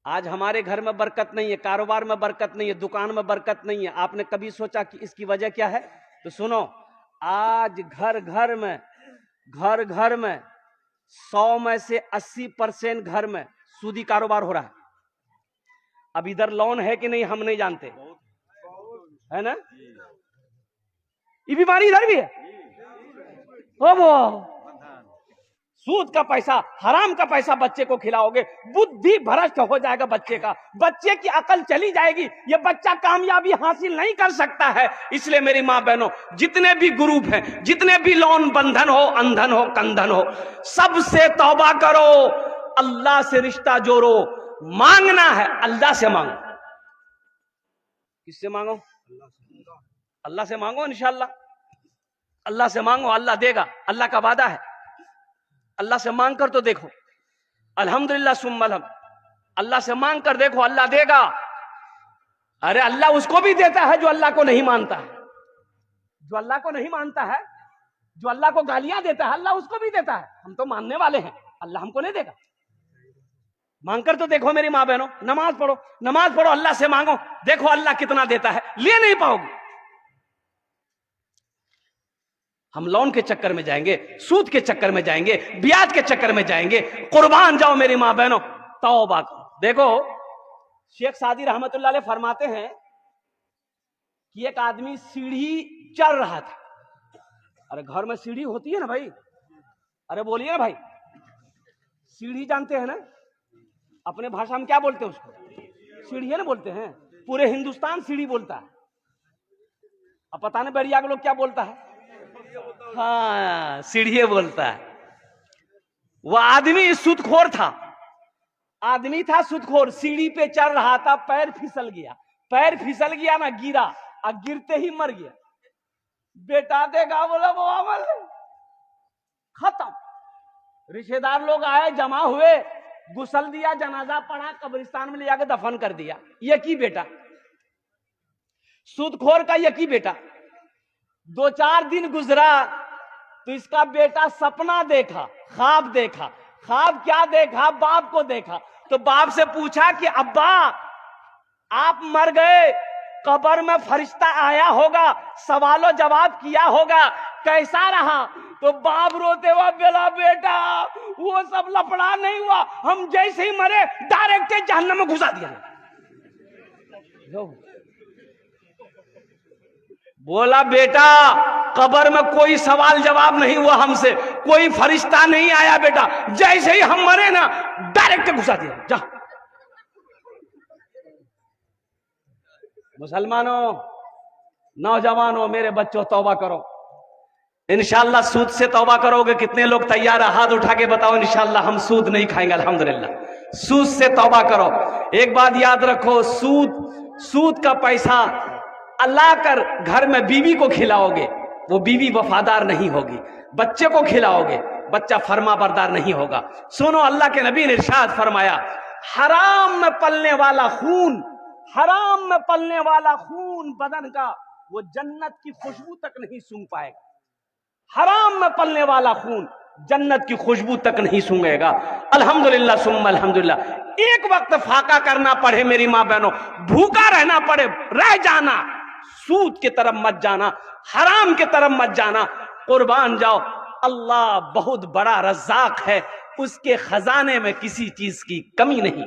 आज हमारे घर में बरकत नहीं है, कारोबार में बरकत नहीं है, दुकान में बरकत नहीं है। आपने कभी सोचा कि इसकी वजह क्या है? तो सुनो, आज घर घर में 100 में से 80% घर में सूदी कारोबार हो रहा है। अब इधर लोन है कि नहीं हम नहीं जानते, है ना? ये बीमारी इधर भी है। हो वो सूद का पैसा, हराम का पैसा बच्चे को खिलाओगे, बुद्धि भ्रष्ट हो जाएगा बच्चे का, बच्चे की अकल चली जाएगी, ये बच्चा कामयाबी हासिल नहीं कर सकता है। इसलिए मेरी मां बहनों, जितने भी ग्रुप हैं, जितने भी लोन, बंधन हो, अंधन हो, कंधन हो, सबसे तौबा करो, अल्लाह से रिश्ता जोड़ो। मांगना है अल्लाह से मांगो। किससे मांगो? अल्लाह से मांगो। इंशाअल्लाह अल्लाह से मांगो, अल्लाह देगा, अल्लाह का वादा है। अल्लाह से मांग कर तो देखो, अल्हम्दुलिल्लाह सुम्मा अल्हम्द। अल्लाह से मांग कर देखो, अल्लाह देगा। अरे अल्लाह उसको भी देता है जो अल्लाह को नहीं मानता है, जो अल्लाह को नहीं मानता है, जो अल्लाह को गालियां देता है, अल्लाह उसको भी देता है। हम तो मानने वाले हैं, अल्लाह हमको नहीं देगा। मांग कर तो देखो मेरी मां बहनों, नमाज पढ़ो, अल्लाह से मांगो, देखो अल्लाह कितना देता है। ले नहीं पाओगे। हम लोन के चक्कर में जाएंगे, सूद के चक्कर में जाएंगे, ब्याज के चक्कर में जाएंगे। कुर्बान जाओ मेरी मां बहनों, तौबा करो। देखो शेख सादी रहमतुल्लाह अलैह फरमाते हैं कि एक आदमी सीढ़ी चढ़ रहा था। अरे घर में सीढ़ी होती है ना भाई, अरे बोलिए ना भाई, सीढ़ी जानते हैं ना? अपने भाषा में क्या बोलते हैं उसको? सीढ़ी है ना बोलते हैं। पूरे हिंदुस्तान सीढ़ी बोलता है। अब पता नहीं बैरिया के लोग क्या बोलता है। हाँ, सीढ़ी बोलता है। वह आदमी सूदखोर था, आदमी था सूदखोर, सीढ़ी पे चढ़ रहा था, पैर फिसल गया ना, गिरा, और गिरते ही मर गया। बेटा देगा, बोला वो अमल खत्म। रिश्तेदार लोग आए, जमा हुए, गुसल दिया, जनाजा पड़ा, कब्रिस्तान में ले जाकर दफन कर दिया। यकी बेटा, सूदखोर का यकी बेटा। 2-4 दिन गुजरा तो इसका बेटा सपना देखा, ख्वाब देखा। ख्वाब क्या देखा? बाप को देखा। तो बाप से पूछा कि अब्बा आप मर गए, कब्र में फरिश्ता आया होगा, सवालो जवाब किया होगा, कैसा रहा? तो बाप रोते हुआ बोला, बेटा वो सब लफड़ा नहीं हुआ, हम जैसे ही मरे डायरेक्ट जहन्नम में घुसा दिया। बोला बेटा कब्र में कोई सवाल जवाब नहीं हुआ हमसे, कोई फरिश्ता नहीं आया बेटा, जैसे ही हम मरे ना डायरेक्ट घुसा दिया। जा मुसलमानों, नौजवानों, मेरे बच्चों, तौबा करो। इंशाअल्लाह सूद से तौबा करोगे। कितने लोग तैयार है? हाथ उठा के बताओ। इंशाअल्लाह हम सूद नहीं खाएंगे, अल्हम्दुलिल्लाह। सूद से तौबा करो। एक बात याद रखो, सूद का पैसा अल्लाह कर घर में बीवी को खिलाओगे, वो बीवी वफादार नहीं होगी। बच्चे को खिलाओगे, बच्चा फर्मा बरदार नहीं होगा। सुनो, अल्लाह के नबी ने इरशाद फरमाया, हराम में पलने वाला खून, हराम में पलने वाला खून बदन का, वो जन्नत की खुशबू तक नहीं सूंघ पाएगा। हराम में पलने वाला खून जन्नत की खुशबू तक नहीं सूंघेगा। अल्हम्दुलिल्लाह सुम्मा अल्हम्दुलिल्लाह। एक वक्त फाका करना पड़े मेरी मां बहनों, भूखा रहना पड़े, रह जाना, सूद की तरफ मत जाना, हराम की तरफ मत जाना। कुर्बान जाओ, अल्लाह बहुत बड़ा रज़्ज़ाक़ है, उसके खजाने में किसी चीज की कमी नहीं।